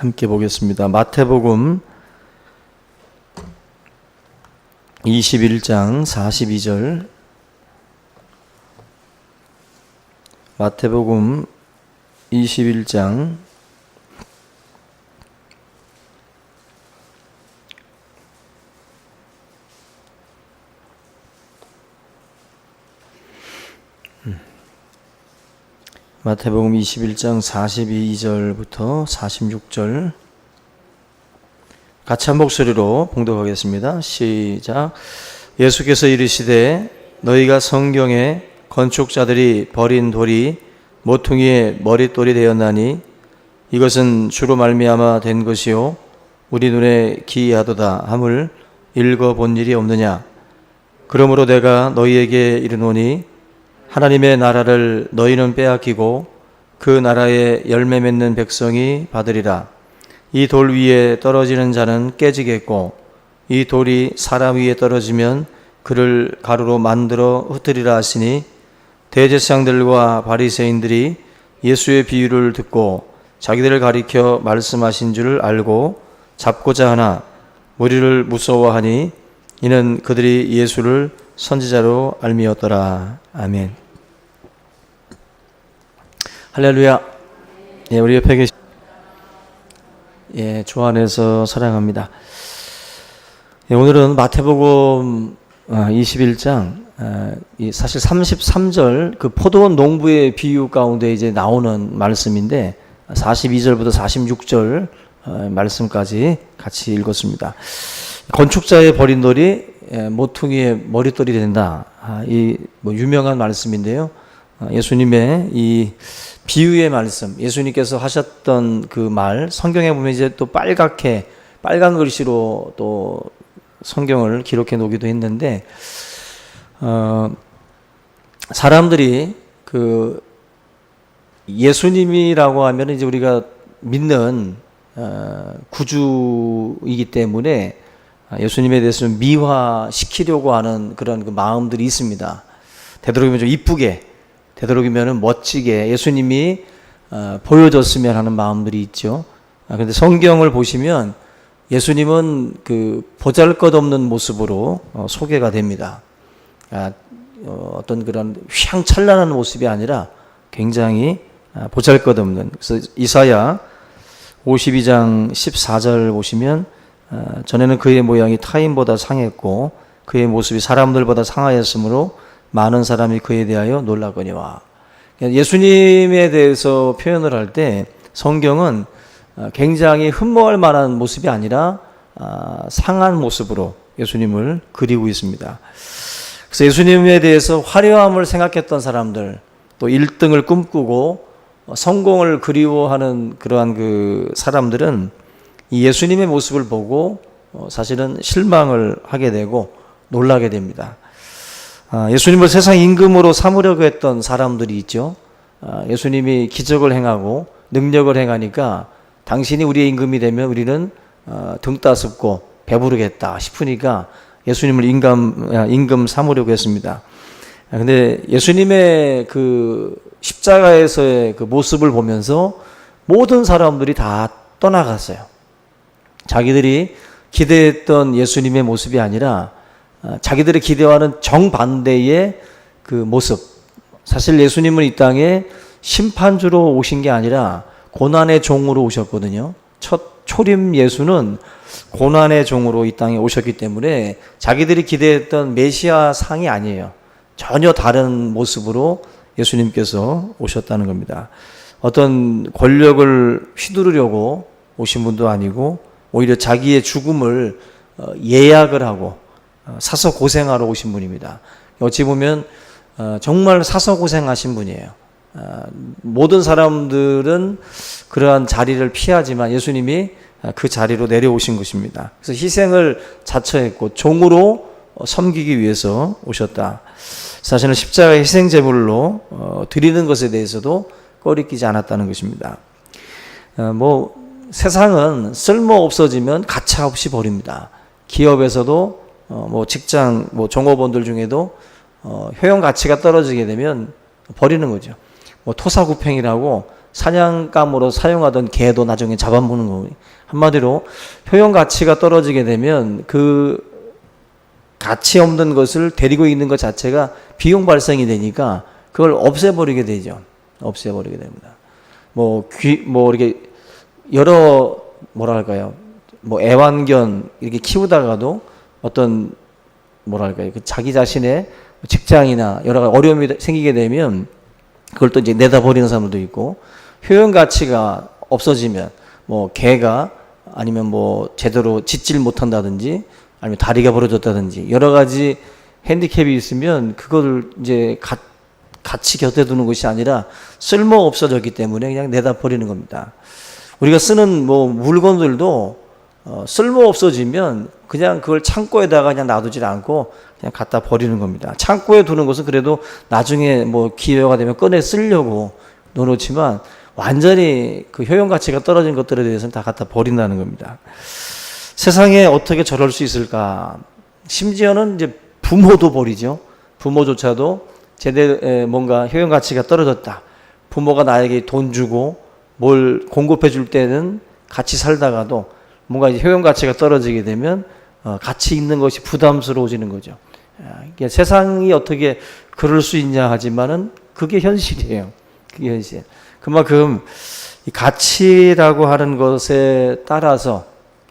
함께 보겠습니다. 마태복음 21장 42절. 마태복음 21장 42절부터 46절 같이 한 목소리로 봉독하겠습니다. 시작. 예수께서 이르시되 너희가 성경에 건축자들이 버린 돌이 모퉁이의 머릿돌이 되었나니 이것은 주로 말미암아 된 것이요 우리 눈에 기이하도다 함을 읽어본 일이 없느냐. 그러므로 내가 너희에게 이르노니 하나님의 나라를 너희는 빼앗기고 그 나라에 열매 맺는 백성이 받으리라. 이 돌 위에 떨어지는 자는 깨지겠고 이 돌이 사람 위에 떨어지면 그를 가루로 만들어 흩으리라 하시니 대제사장들과 바리새인들이 예수의 비유를 듣고 자기들을 가리켜 말씀하신 줄 알고 잡고자 하나 무리를 무서워하니 이는 그들이 예수를 선지자로 알미었더라. 아멘. 할렐루야. 예, 우리 옆에 계신 주 안에서 사랑합니다. 예, 오늘은 마태복음 21장 사실 33절 그 포도원 농부의 비유 가운데 이제 나오는 말씀인데 42절부터 46절 말씀까지 같이 읽었습니다. 건축자의 버린 돌이 모퉁이의 머릿돌이 된다. 이 유명한 말씀인데요. 예수님의 이 비유의 말씀, 예수님께서 하셨던 그 말, 성경에 보면 이제 또 빨갛게 빨간 글씨로 또 성경을 기록해 놓기도 했는데, 사람들이 그 예수님이라고 하면 이제 우리가 믿는 구주이기 때문에 예수님에 대해서 미화시키려고 하는 그런 그 마음들이 있습니다. 되도록이면 좀 이쁘게, 되도록이면 멋지게 예수님이 보여줬으면 하는 마음들이 있죠. 그런데 성경을 보시면 예수님은 그 보잘것없는 모습으로 소개가 됩니다. 어떤 그런 휘황찬란한 모습이 아니라 굉장히 보잘것없는. 그래서 이사야 52장 14절 보시면 전에는 그의 모양이 타인보다 상했고 그의 모습이 사람들보다 상하였으므로 많은 사람이 그에 대하여 놀라거니와. 예수님에 대해서 표현을 할 때 성경은 굉장히 흠모할 만한 모습이 아니라 상한 모습으로 예수님을 그리고 있습니다. 그래서 예수님에 대해서 화려함을 생각했던 사람들, 또 1등을 꿈꾸고 성공을 그리워하는 그러한 그 사람들은 이 예수님의 모습을 보고 사실은 실망을 하게 되고 놀라게 됩니다. 예수님을 세상 임금으로 삼으려고 했던 사람들이 있죠. 예수님이 기적을 행하고 능력을 행하니까 당신이 우리의 임금이 되면 우리는 등 따숩고 배부르겠다 싶으니까 예수님을 임금 삼으려고 했습니다. 근데 예수님의 그 십자가에서의 그 모습을 보면서 모든 사람들이 다 떠나갔어요. 자기들이 기대했던 예수님의 모습이 아니라 자기들의 기대와는 정반대의 그 모습. 사실 예수님은 이 땅에 심판주로 오신 게 아니라 고난의 종으로 오셨거든요. 첫 초림 예수는 고난의 종으로 이 땅에 오셨기 때문에 자기들이 기대했던 메시아 상이 아니에요. 전혀 다른 모습으로 예수님께서 오셨다는 겁니다. 어떤 권력을 휘두르려고 오신 분도 아니고 오히려 자기의 죽음을 예약을 하고 사서 고생하러 오신 분입니다. 어찌 보면 정말 사서 고생하신 분이에요. 모든 사람들은 그러한 자리를 피하지만 예수님이 그 자리로 내려오신 것입니다. 그래서 희생을 자처했고 종으로 섬기기 위해서 오셨다. 사실은 십자가 희생 제물로 드리는 것에 대해서도 꺼리끼지 않았다는 것입니다. 세상은 쓸모 없어지면 가차 없이 버립니다. 기업에서도 직장 종업원들 중에도 효용 가치가 떨어지게 되면 버리는 거죠. 토사구팽이라고 사냥감으로 사용하던 개도 나중에 잡아먹는 거예요. 한마디로 효용 가치가 떨어지게 되면 그 가치 없는 것을 데리고 있는 것 자체가 비용 발생이 되니까 그걸 없애버리게 되죠. 없애버리게 됩니다. 뭐 이렇게 여러 뭐랄까요, 뭐 애완견 이렇게 키우다가도 어떤 뭐랄까요, 자기 자신의 직장이나 여러 가지 어려움이 생기게 되면 그걸 또 이제 내다 버리는 사람들도 있고, 효용 가치가 없어지면 뭐 개가 아니면 뭐 제대로 짖질 못한다든지 아니면 다리가 부러졌다든지 여러 가지 핸디캡이 있으면 그걸 이제 같이 곁에 두는 것이 아니라 쓸모 없어졌기 때문에 그냥 내다 버리는 겁니다. 우리가 쓰는 뭐 물건들도 쓸모 없어지면 그냥 그걸 창고에다가 그냥 놔두질 않고 그냥 갖다 버리는 겁니다. 창고에 두는 것은 그래도 나중에 뭐 기회가 되면 꺼내 쓰려고 놓지만 완전히 그 효용 가치가 떨어진 것들에 대해서는 다 갖다 버린다는 겁니다. 세상에 어떻게 저럴 수 있을까? 심지어는 이제 부모도 버리죠. 부모조차도 제대로 뭔가 효용 가치가 떨어졌다. 부모가 나에게 돈 주고 뭘 공급해 줄 때는 같이 살다가도 뭔가 이제 효용 가치가 떨어지게 되면 가치 있는 것이 부담스러워지는 거죠. 세상이 어떻게 그럴 수 있냐 하지만은 그게 현실이에요. 그게 현실. 그만큼 이 가치라고 하는 것에 따라서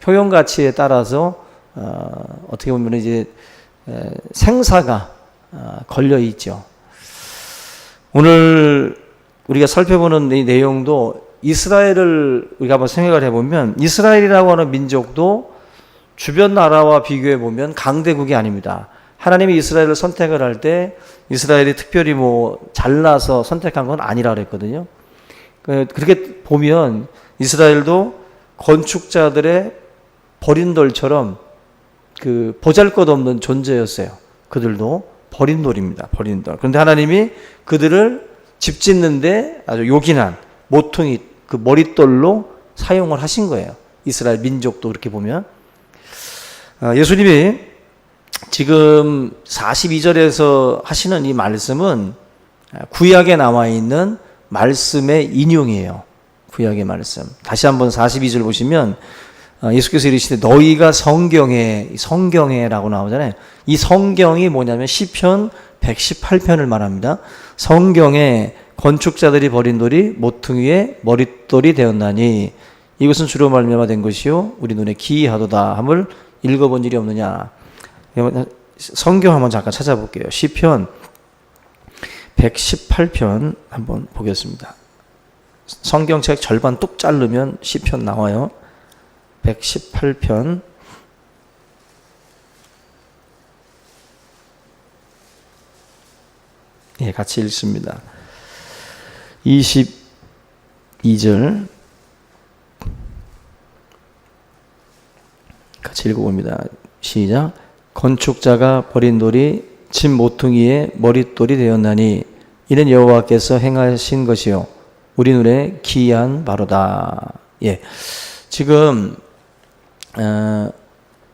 효용 가치에 따라서 어떻게 보면 이제 생사가 걸려 있죠. 오늘 우리가 살펴보는 이 내용도 이스라엘을 우리가 한번 생각을 해보면 이스라엘이라고 하는 민족도 주변 나라와 비교해 보면 강대국이 아닙니다. 하나님이 이스라엘을 선택을 할 때 이스라엘이 특별히 뭐 잘나서 선택한 건 아니라 그랬거든요. 그렇게 보면 이스라엘도 건축자들의 버린 돌처럼 그 보잘것없는 존재였어요. 그들도 버린 돌입니다. 버린 돌. 그런데 하나님이 그들을 집 짓는데 아주 요긴한 모퉁이 그 머릿돌로 사용을 하신 거예요. 이스라엘 민족도 그렇게 보면. 예수님이 지금 42절에서 하시는 이 말씀은 구약에 나와 있는 말씀의 인용이에요. 구약의 말씀. 다시 한번 42절 보시면 예수께서 이르시되 너희가 성경에라고 나오잖아요. 이 성경이 뭐냐면 시편 118편을 말합니다. 성경에 건축자들이 버린 돌이 모퉁이의 머릿돌이 되었나니 이것은 주로 말미암아 된 것이요 우리 눈에 기이하도다 함을 읽어본 일이 없느냐. 성경 한번 잠깐 찾아볼게요. 시편 118편 한번 보겠습니다. 성경책 절반 뚝 자르면 시편 나와요. 118편 예, 같이 읽습니다. 22절 같이 읽어봅니다. 시작. 건축자가 버린 돌이 집 모퉁이의 머릿돌이 되었나니 이는 여호와께서 행하신 것이요 우리 눈에 기이한 바로다. 예, 지금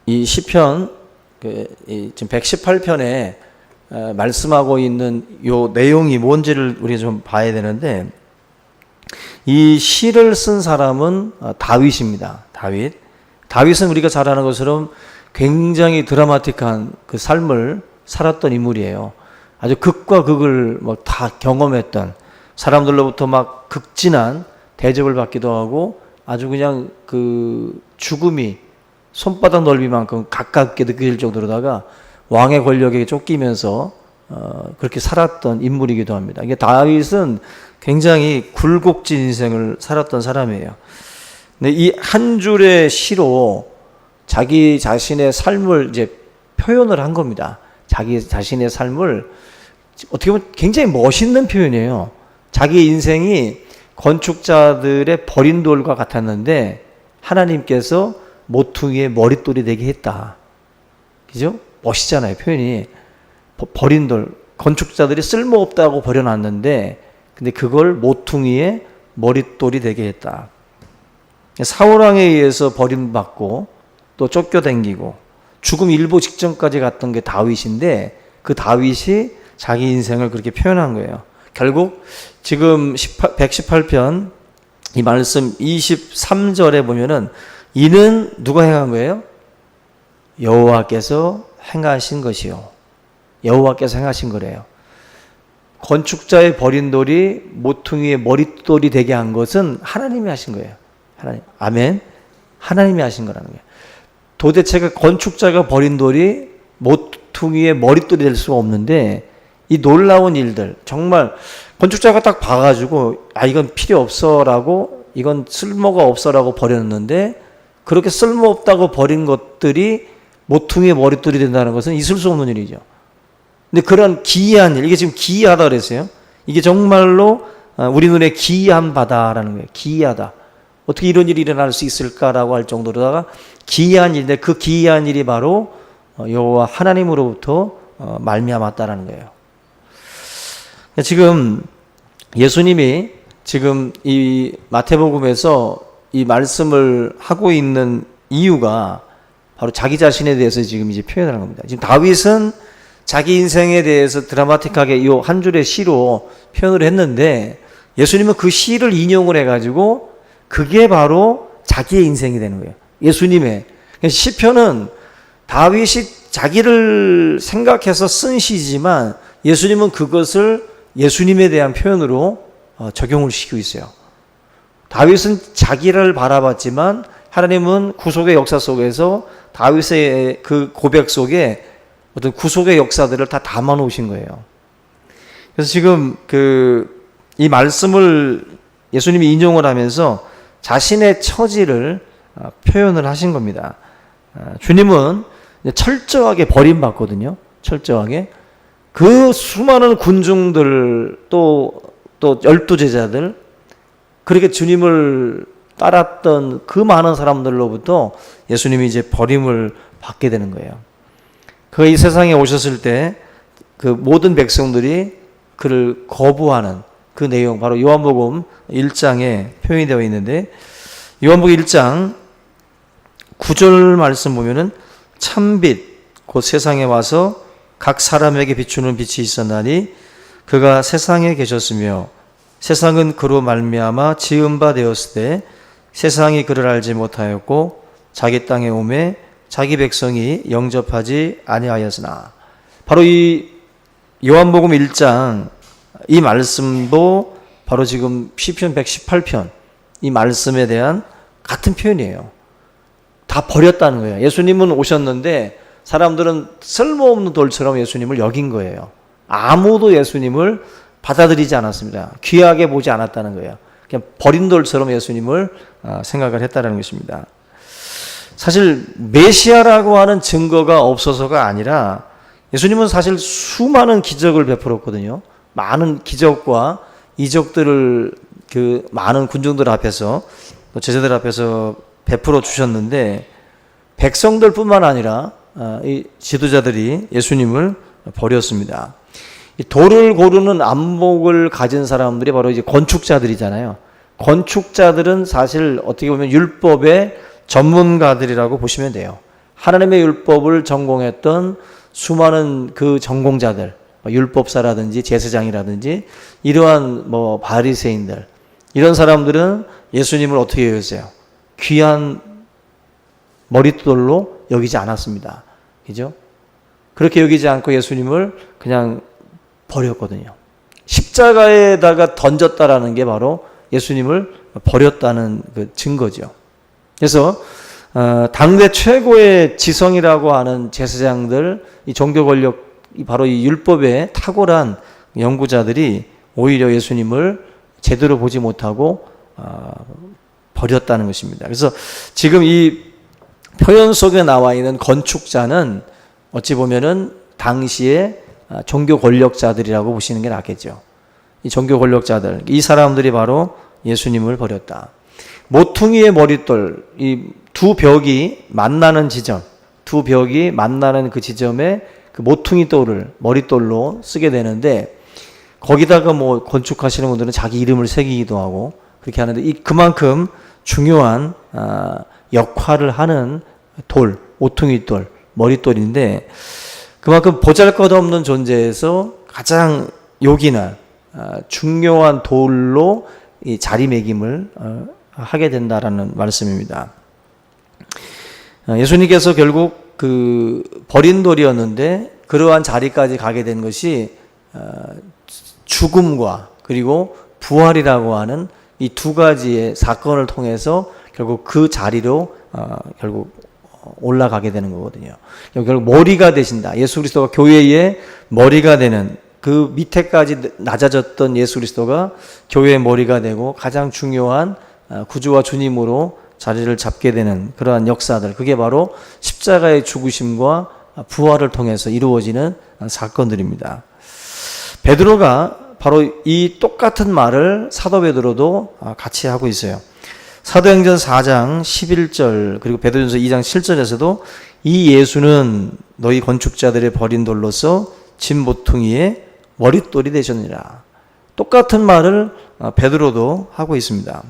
이 시편 지금 118편에 말씀하고 있는 요 내용이 뭔지를 우리가 좀 봐야 되는데 이 시를 쓴 사람은 다윗입니다. 다윗은 우리가 잘 아는 것처럼 굉장히 드라마틱한 그 삶을 살았던 인물이에요. 아주 극과 극을 뭐 다 경험했던 사람들로부터 막 극진한 대접을 받기도 하고 아주 그냥 그 죽음이 손바닥 넓이만큼 가깝게 느껴질 정도로다가 왕의 권력에 쫓기면서 그렇게 살았던 인물이기도 합니다. 이게 다윗은 굉장히 굴곡진 인생을 살았던 사람이에요. 근데 이 한 줄의 시로 자기 자신의 삶을 이제 표현을 한 겁니다. 자기 자신의 삶을 어떻게 보면 굉장히 멋있는 표현이에요. 자기 인생이 건축자들의 버린 돌과 같았는데 하나님께서 모퉁이의 머릿돌이 되게 했다. 그죠? 멋있잖아요, 표현이. 버린 돌. 건축자들이 쓸모없다고 버려놨는데 근데 그걸 모퉁이의 머릿돌이 되게 했다. 사울왕에 의해서 버림받고 또 쫓겨다니고 죽음 일보 직전까지 갔던 게 다윗인데 그 다윗이 자기 인생을 그렇게 표현한 거예요. 결국 지금 118편 이 말씀 23절에 보면은 이는 누가 행한 거예요? 여호와께서 행하신 것이요. 여호와께서 행하신 거래요. 건축자의 버린 돌이 모퉁이의 머릿돌이 되게 한 것은 하나님이 하신 거예요. 하나님. 아멘. 하나님이 하신 거라는 거예요. 도대체 그 건축자가 버린 돌이 모퉁이의 머릿돌이 될 수가 없는데 이 놀라운 일들, 정말 건축자가 딱 봐가지고 이건 필요 없어라고, 이건 쓸모가 없어라고 버렸는데 그렇게 쓸모없다고 버린 것들이 모퉁이의 머릿돌이 된다는 것은 있을 수 없는 일이죠. 근데 그런 기이한 일, 이게 지금 기이하다 그랬어요. 이게 정말로 우리 눈에 기이한 바다라는 거예요. 기이하다. 어떻게 이런 일이 일어날 수 있을까라고 할 정도로다가 기이한 일인데 그 기이한 일이 바로 여호와 하나님으로부터 말미암았다라는 거예요. 지금 예수님이 지금 이 마태복음에서 이 말씀을 하고 있는 이유가 바로 자기 자신에 대해서 지금 이제 표현하는 겁니다. 지금 다윗은 자기 인생에 대해서 드라마틱하게 이 한 줄의 시로 표현을 했는데 예수님은 그 시를 인용을 해가지고 그게 바로 자기의 인생이 되는 거예요. 예수님의 시편은 다윗이 자기를 생각해서 쓴 시지만 예수님은 그것을 예수님에 대한 표현으로 적용을 시키고 있어요. 다윗은 자기를 바라봤지만 하나님은 구속의 역사 속에서 다윗의 그 고백 속에 어떤 구속의 역사들을 다 담아 놓으신 거예요. 그래서 지금 이 말씀을 예수님이 인용을 하면서 자신의 처지를 표현을 하신 겁니다. 주님은 철저하게 버림받거든요. 철저하게. 그 수많은 군중들 또 12제자들 그렇게 주님을 따랐던 그 많은 사람들로부터 예수님이 이제 버림을 받게 되는 거예요. 그 이 세상에 오셨을 때 그 모든 백성들이 그를 거부하는 그 내용 바로 요한복음 1장에 표현이 되어 있는데 요한복음 1장 9절 말씀 보면은 참빛 곧 세상에 와서 각 사람에게 비추는 빛이 있었나니 그가 세상에 계셨으며 세상은 그로 말미암아 지은 바 되었을 때 세상이 그를 알지 못하였고 자기 땅에 오매 자기 백성이 영접하지 아니하였으나 바로 이 요한복음 1장 이 말씀도 바로 지금 시편 118편 이 말씀에 대한 같은 표현이에요. 다 버렸다는 거예요. 예수님은 오셨는데 사람들은 쓸모없는 돌처럼 예수님을 여긴 거예요. 아무도 예수님을 받아들이지 않았습니다. 귀하게 보지 않았다는 거예요. 그냥 버린 돌처럼 예수님을 생각을 했다는 것입니다. 사실 메시아라고 하는 증거가 없어서가 아니라 예수님은 사실 수많은 기적을 베풀었거든요. 많은 기적과 이적들을 그 많은 군중들 앞에서 또 제자들 앞에서 베풀어 주셨는데 백성들뿐만 아니라 이 지도자들이 예수님을 버렸습니다. 이 돌을 고르는 안목을 가진 사람들이 바로 이제 건축자들이잖아요. 건축자들은 사실 어떻게 보면 율법의 전문가들이라고 보시면 돼요. 하나님의 율법을 전공했던 수많은 그 전공자들, 율법사라든지 제사장이라든지 이러한 바리새인들 이런 사람들은 예수님을 어떻게 여겼어요? 귀한 머릿돌로 여기지 않았습니다. 그죠? 그렇게 여기지 않고 예수님을 그냥 버렸거든요. 십자가에다가 던졌다라는 게 바로 예수님을 버렸다는 그 증거죠. 그래서 당대 최고의 지성이라고 하는 제사장들, 이 종교 권력, 바로 이 율법에 탁월한 연구자들이 오히려 예수님을 제대로 보지 못하고 버렸다는 것입니다. 그래서 지금 이 표현 속에 나와 있는 건축자는 어찌 보면은 당시에 종교 권력자들이라고 보시는 게 낫겠죠. 이 종교 권력자들, 이 사람들이 바로 예수님을 버렸다. 모퉁이의 머릿돌, 이 두 벽이 만나는 지점, 두 벽이 만나는 그 지점에 그 모퉁이 돌을 머릿돌로 쓰게 되는데 거기다가 건축하시는 분들은 자기 이름을 새기기도 하고 그렇게 하는데 그만큼 중요한 역할을 하는 돌, 모퉁이 돌, 머릿돌인데 그만큼 보잘것없는 존재에서 가장 요긴한 중요한 돌로 이 자리매김을 하게 된다라는 말씀입니다. 예수님께서 결국 그 버린 돌이었는데 그러한 자리까지 가게 된 것이 죽음과 그리고 부활이라고 하는 이 두 가지의 사건을 통해서 결국 그 자리로 결국 올라가게 되는 거거든요. 결국 머리가 되신다. 예수 그리스도가 교회의 머리가 되는, 그 밑에까지 낮아졌던 예수 그리스도가 교회의 머리가 되고 가장 중요한 구주와 주님으로 자리를 잡게 되는 그러한 역사들, 그게 바로 십자가의 죽으심과 부활을 통해서 이루어지는 사건들입니다. 베드로가 바로 이 똑같은 말을 사도 베드로도 같이 하고 있어요. 사도행전 4장 11절 그리고 베드로전서 2장 7절에서도 이 예수는 너희 건축자들의 버린 돌로서 진 모퉁이의 머릿돌이 되셨느니라. 똑같은 말을 베드로도 하고 있습니다.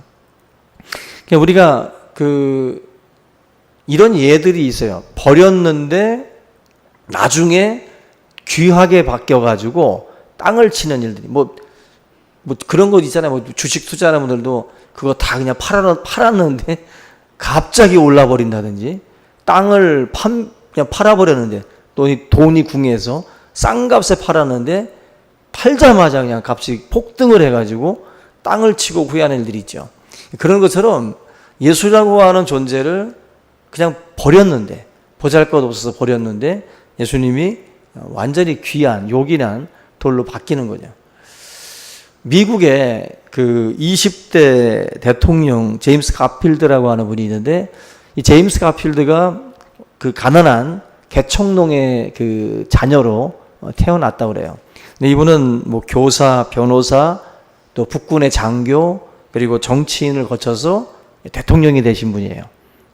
우리가 이런 예들이 있어요. 버렸는데 나중에 귀하게 바뀌어가지고 땅을 치는 일들이 뭐 그런 거 있잖아요. 뭐 주식 투자하는 분들도 그거 다 그냥 팔았는데 갑자기 올라 버린다든지, 땅을 그냥 팔아버렸는데 돈이 궁해서 싼 값에 팔았는데 팔자마자 그냥 값이 폭등을 해가지고 땅을 치고 후회하는 일들이 있죠. 그런 것처럼 예수라고 하는 존재를 그냥 버렸는데, 보잘것없어서 버렸는데 예수님이 완전히 귀한 요긴한 돌로 바뀌는 거죠. 미국의 그 20대 대통령 제임스 가필드라고 하는 분이 있는데, 이 제임스 가필드가 그 가난한 개척농의 그 자녀로 태어났다고 그래요. 근데 이분은 뭐 교사, 변호사, 또 북군의 장교, 그리고 정치인을 거쳐서 대통령이 되신 분이에요.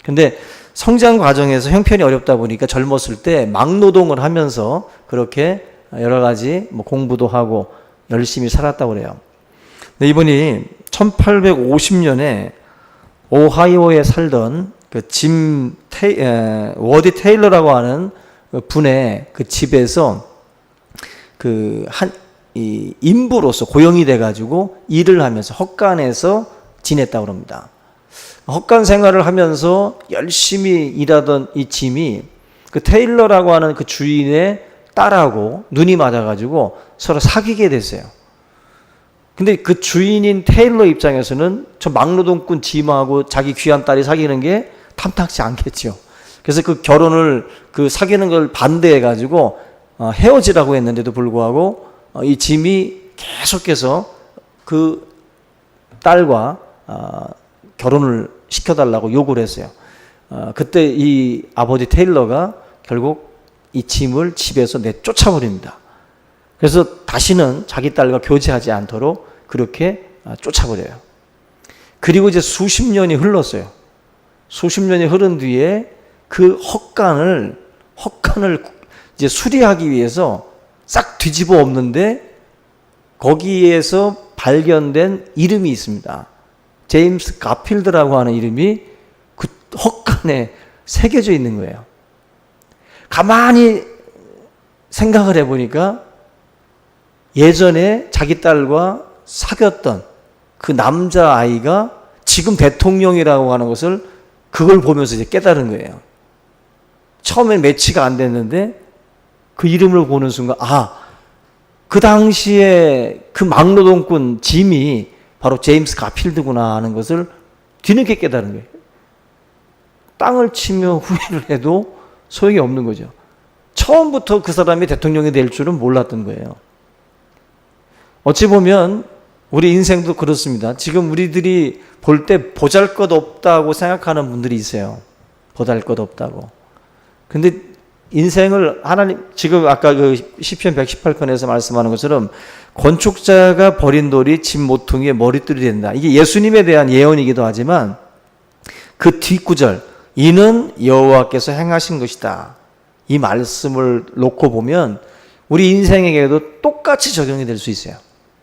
근데 성장 과정에서 형편이 어렵다 보니까 젊었을 때 막노동을 하면서 그렇게 여러 가지 뭐 공부도 하고 열심히 살았다고 그래요. 근데 이분이 1850년에 오하이오에 살던 그 워디 테일러라고 하는 분의 그 집에서 이 인부로서 고용이 돼가지고 일을 하면서 헛간에서 지냈다고 합니다. 헛간 생활을 하면서 열심히 일하던 이 짐이 그 테일러라고 하는 그 주인의 딸하고 눈이 맞아가지고 서로 사귀게 됐어요. 근데 그 주인인 테일러 입장에서는 저 막노동꾼 짐하고 자기 귀한 딸이 사귀는 게 탐탁지 않겠죠. 그래서 그 결혼을, 그 사귀는 걸 반대해가지고 헤어지라고 했는데도 불구하고 이 짐이 계속해서 그 딸과 결혼을 시켜달라고 요구를 했어요. 그때 이 아버지 테일러가 결국 이 짐을 집에서 내쫓아버립니다. 그래서 다시는 자기 딸과 교제하지 않도록 그렇게 쫓아버려요. 그리고 이제 수십 년이 흘렀어요. 수십 년이 흐른 뒤에 그 헛간을 이제 수리하기 위해서 싹 뒤집어 엎는데 거기에서 발견된 이름이 있습니다. 제임스 가필드라고 하는 이름이 그 헛간에 새겨져 있는 거예요. 가만히 생각을 해보니까 예전에 자기 딸과 사귀었던 그 남자아이가 지금 대통령이라고 하는 것을 그걸 보면서 이제 깨달은 거예요. 처음엔 매치가 안 됐는데 그 이름을 보는 순간, 그 당시에 그 막노동꾼 짐이 바로 제임스 가필드구나 하는 것을 뒤늦게 깨달은 거예요. 땅을 치며 후회를 해도 소용이 없는 거죠. 처음부터 그 사람이 대통령이 될 줄은 몰랐던 거예요. 어찌 보면 우리 인생도 그렇습니다. 지금 우리들이 볼 때 보잘것없다고 생각하는 분들이 있어요. 보잘것없다고. 근데 인생을 하나님, 지금 아까 그 시편 118편에서 말씀하는 것처럼 건축자가 버린 돌이 집 모퉁이의 머릿돌이 된다. 이게 예수님에 대한 예언이기도 하지만 그 뒷구절, 이는 여호와께서 행하신 것이다. 이 말씀을 놓고 보면 우리 인생에게도 똑같이 적용이 될 수 있어요.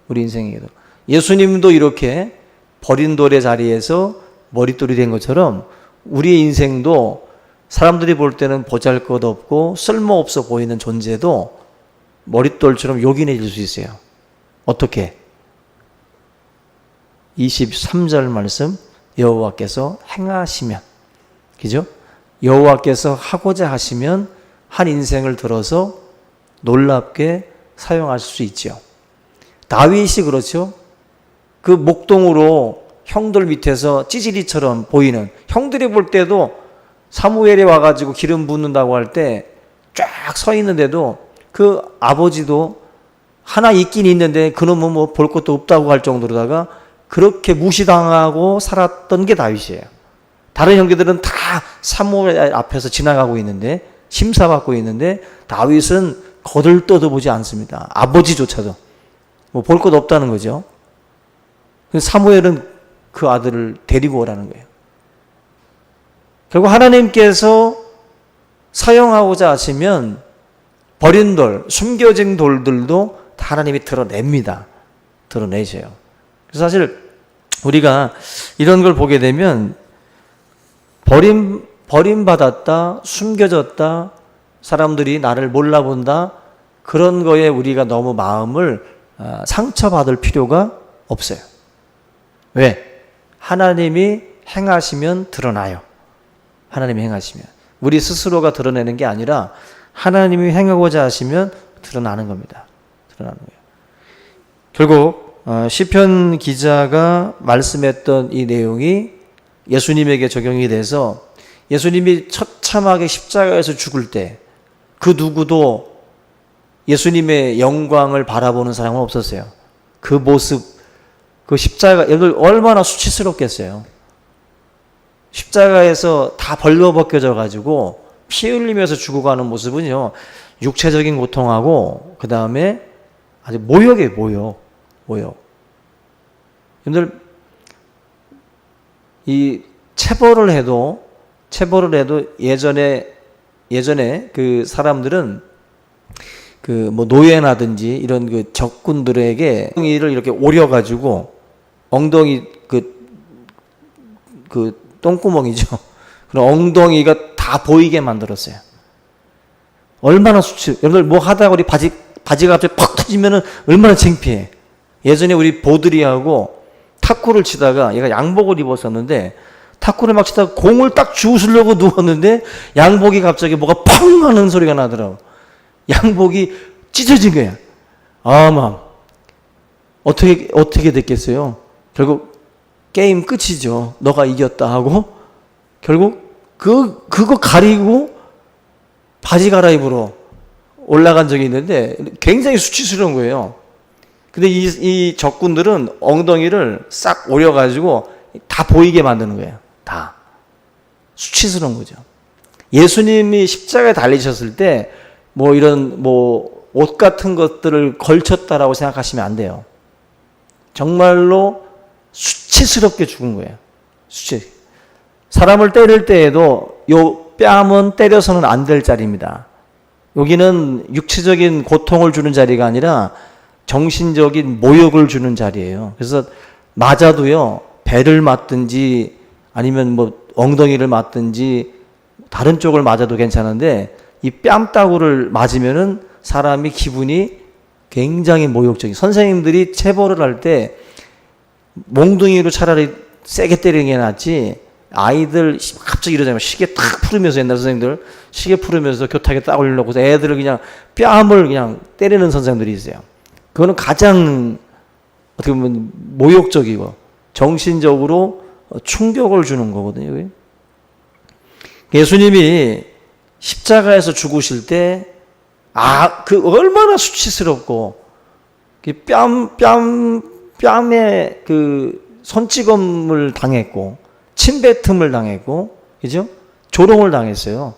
우리 인생에게도. 예수님도 이렇게 버린 돌의 자리에서 머릿돌이 된 것처럼 우리의 인생도 사람들이 볼 때는 보잘것없고 쓸모없어 보이는 존재도 머릿돌처럼 요긴해질 수 있어요. 어떻게? 23절 말씀, 여호와께서 행하시면, 그죠? 여호와께서 하고자 하시면 한 인생을 들어서 놀랍게 사용하실 수 있죠. 다윗이 그렇죠. 그 목동으로 형들 밑에서 찌질이처럼 보이는, 형들이 볼 때도 사무엘이 와가지고 기름 붓는다고 할 때 쫙 서 있는데도 그 아버지도 하나 있긴 있는데 그놈은 뭐 볼 것도 없다고 할 정도로다가 그렇게 무시당하고 살았던 게 다윗이에요. 다른 형제들은 다 사무엘 앞에서 지나가고 있는데, 심사받고 있는데 다윗은 거들떠도 보지 않습니다. 아버지조차도 뭐 볼 것 없다는 거죠. 사무엘은 그 아들을 데리고 오라는 거예요. 결국 하나님께서 사용하고자 하시면 버린 돌, 숨겨진 돌들도 다 하나님이 드러냅니다. 드러내셔요. 그래서 사실 우리가 이런 걸 보게 되면 버림받았다, 숨겨졌다, 사람들이 나를 몰라본다, 그런 거에 우리가 너무 마음을 상처받을 필요가 없어요. 왜? 하나님이 행하시면 드러나요. 하나님이 행하시면. 우리 스스로가 드러내는 게 아니라 하나님이 행하고자 하시면 드러나는 겁니다. 드러나는 거예요. 결국 시편 기자가 말씀했던 이 내용이 예수님에게 적용이 돼서 예수님이 처참하게 십자가에서 죽을 때 그 누구도 예수님의 영광을 바라보는 사람은 없었어요. 그 모습, 그 십자가, 여러분 얼마나 수치스럽겠어요. 십자가에서 다 벌거벗겨져 가지고 피 흘리면서 죽어가는 모습은요, 육체적인 고통하고 그 다음에 아주 모욕이에요. 모욕. 여러분들 이 체벌을 해도 예전에 그 사람들은 그 뭐 노예나든지 이런 그 적군들에게 엉덩이를 이렇게 오려가지고 엉덩이 그 똥구멍이죠. 그런 엉덩이가 다 보이게 만들었어요. 얼마나 여러분들 뭐 하다가 우리 바지가 갑자기 팍 터지면은 얼마나 창피해. 예전에 우리 보드리하고 탁구를 치다가 얘가 양복을 입었었는데 탁구를 막 치다가 공을 딱 주우려고 누웠는데 양복이 갑자기 뭐가 펑 하는 소리가 나더라고. 양복이 찢어진 거야. 어떻게 됐겠어요? 결국 게임 끝이죠. 너가 이겼다 하고 결국 그거 가리고 바지 갈아입으러 올라간 적이 있는데 굉장히 수치스러운 거예요. 근데 이 적군들은 엉덩이를 싹 오려가지고 다 보이게 만드는 거예요. 다. 수치스러운 거죠. 예수님이 십자가에 달리셨을 때 뭐 이런 뭐 옷 같은 것들을 걸쳤다라고 생각하시면 안 돼요. 정말로 수치스럽게 죽은 거예요. 사람을 때릴 때에도 요 뺨은 때려서는 안 될 자리입니다. 여기는 육체적인 고통을 주는 자리가 아니라 정신적인 모욕을 주는 자리예요. 그래서 맞아도요, 배를 맞든지 아니면 뭐 엉덩이를 맞든지 다른 쪽을 맞아도 괜찮은데 이 뺨따구를 맞으면은 사람이 기분이 굉장히 모욕적인. 선생님들이 체벌을 할 때 몽둥이로 차라리 세게 때리는 게 낫지, 아이들 갑자기 이러잖아요. 시계 탁 풀으면서, 옛날 선생님들 시계 풀으면서 교탁에 딱 올리려고 해서 애들을 그냥 뺨을 그냥 때리는 선생님들이 있어요. 그거는 가장 어떻게 보면 모욕적이고 정신적으로 충격을 주는 거거든요. 예수님이 십자가에서 죽으실 때 그 얼마나 수치스럽고 뺨에 그 손찌검을 당했고 침뱉음을 당했고, 그죠? 조롱을 당했어요.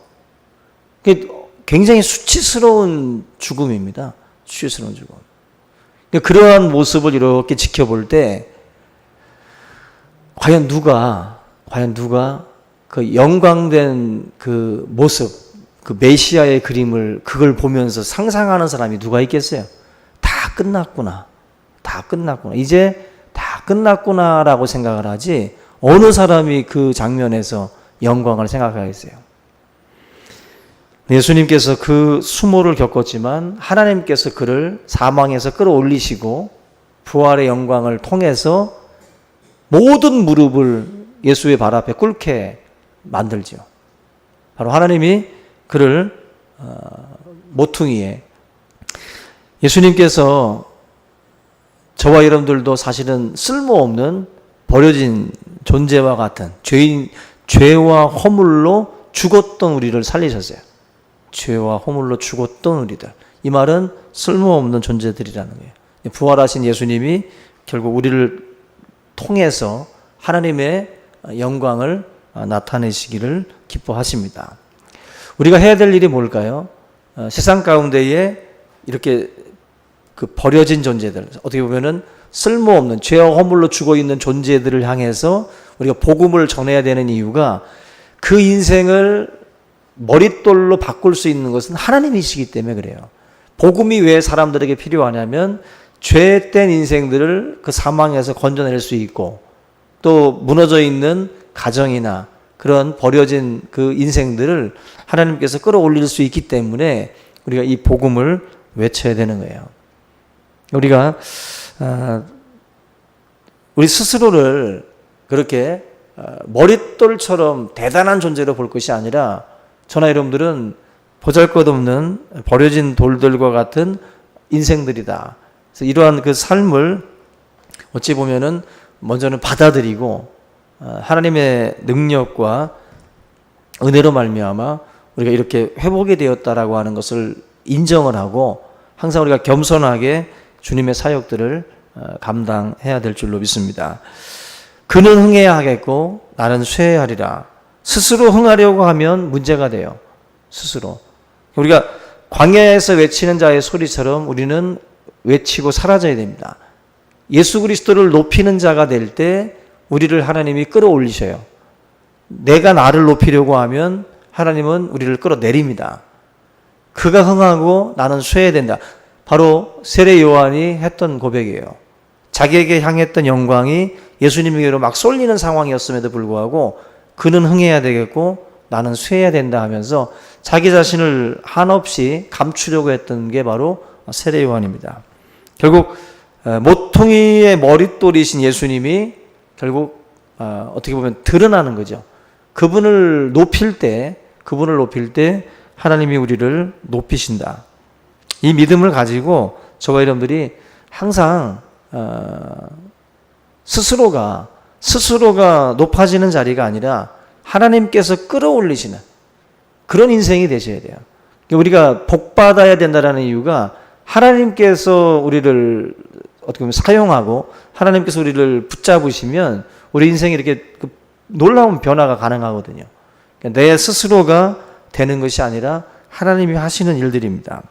굉장히 수치스러운 죽음입니다. 수치스러운 죽음. 그러한 모습을 이렇게 지켜볼 때 과연 누가 그 영광된 그 모습, 그 메시아의 그림을 그걸 보면서 상상하는 사람이 누가 있겠어요? 다 끝났구나. 이제 다 끝났구나라고 생각을 하지 어느 사람이 그 장면에서 영광을 생각하겠어요? 예수님께서 그 수모를 겪었지만 하나님께서 그를 사망에서 끌어올리시고 부활의 영광을 통해서 모든 무릎을 예수의 발 앞에 꿇게 만들죠. 바로 하나님이 그를 모퉁이에, 예수님께서 저와 여러분들도 사실은 쓸모없는 버려진 존재와 같은 죄와 허물로 죽었던 우리를 살리셨어요. 죄와 허물로 죽었던 우리들. 이 말은 쓸모없는 존재들이라는 거예요. 부활하신 예수님이 결국 우리를 통해서 하나님의 영광을 나타내시기를 기뻐하십니다. 우리가 해야 될 일이 뭘까요? 세상 가운데에 이렇게 그 버려진 존재들, 어떻게 보면은 쓸모없는 죄와 허물로 죽어 있는 존재들을 향해서 우리가 복음을 전해야 되는 이유가, 그 인생을 머릿돌로 바꿀 수 있는 것은 하나님이시기 때문에 그래요. 복음이 왜 사람들에게 필요하냐면 죄된 인생들을 그 사망에서 건져낼 수 있고, 또 무너져 있는 가정이나 그런 버려진 그 인생들을 하나님께서 끌어올릴 수 있기 때문에 우리가 이 복음을 외쳐야 되는 거예요. 우리가 우리 스스로를 그렇게 머릿돌처럼 대단한 존재로 볼 것이 아니라, 저나 여러분들은 보잘것없는 버려진 돌들과 같은 인생들이다. 그래서 이러한 그 삶을 어찌 보면은 먼저는 받아들이고 하나님의 능력과 은혜로 말미암아 우리가 이렇게 회복이 되었다라고 하는 것을 인정을 하고, 항상 우리가 겸손하게 주님의 사역들을 감당해야 될 줄로 믿습니다. 그는 흥해야 하겠고 나는 쇠해야 하리라. 스스로 흥하려고 하면 문제가 돼요. 스스로. 우리가 광야에서 외치는 자의 소리처럼 우리는 외치고 사라져야 됩니다. 예수 그리스도를 높이는 자가 될 때 우리를 하나님이 끌어올리셔요. 내가 나를 높이려고 하면 하나님은 우리를 끌어내립니다. 그가 흥하고 나는 쇠해야 된다. 바로 세례 요한이 했던 고백이에요. 자기에게 향했던 영광이 예수님에게로 막 쏠리는 상황이었음에도 불구하고 그는 흥해야 되겠고 나는 쇠해야 된다 하면서 자기 자신을 한없이 감추려고 했던 게 바로 세례 요한입니다. 결국 모퉁이의 머릿돌이신 예수님이 결국 어떻게 보면 드러나는 거죠. 그분을 높일 때 하나님이 우리를 높이신다. 이 믿음을 가지고 저와 여러분들이 항상 스스로가 높아지는 자리가 아니라 하나님께서 끌어올리시는 그런 인생이 되셔야 돼요. 우리가 복받아야 된다는 이유가 하나님께서 우리를 어떻게 보면 사용하고 하나님께서 우리를 붙잡으시면 우리 인생에 이렇게 놀라운 변화가 가능하거든요. 내 스스로가 되는 것이 아니라 하나님이 하시는 일들입니다.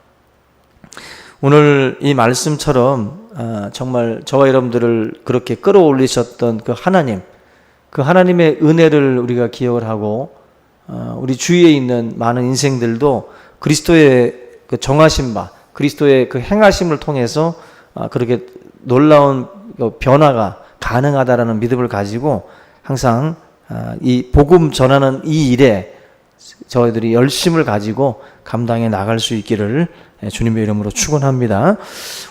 오늘 이 말씀처럼 정말 저와 여러분들을 그렇게 끌어올리셨던 그 하나님의 은혜를 우리가 기억을 하고 우리 주위에 있는 많은 인생들도 그리스도의 그 정하신 바, 그리스도의 그 행하심을 통해서 그렇게 놀라운 변화가 가능하다라는 믿음을 가지고 항상 이 복음 전하는 이 일에 저희들이 열심을 가지고 감당해 나갈 수 있기를 주님의 이름으로 축원합니다.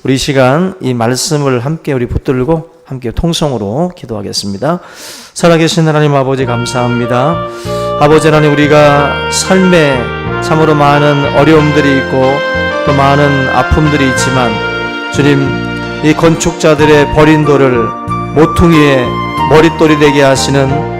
우리 이 시간 이 말씀을 함께 우리 붙들고 함께 통성으로 기도하겠습니다. 살아계신 하나님 아버지 감사합니다. 아버지 하나님, 우리가 삶에 참으로 많은 어려움들이 있고 또 많은 아픔들이 있지만 주님, 이 건축자들의 버린 돌을 모퉁이의 머릿돌이 되게 하시는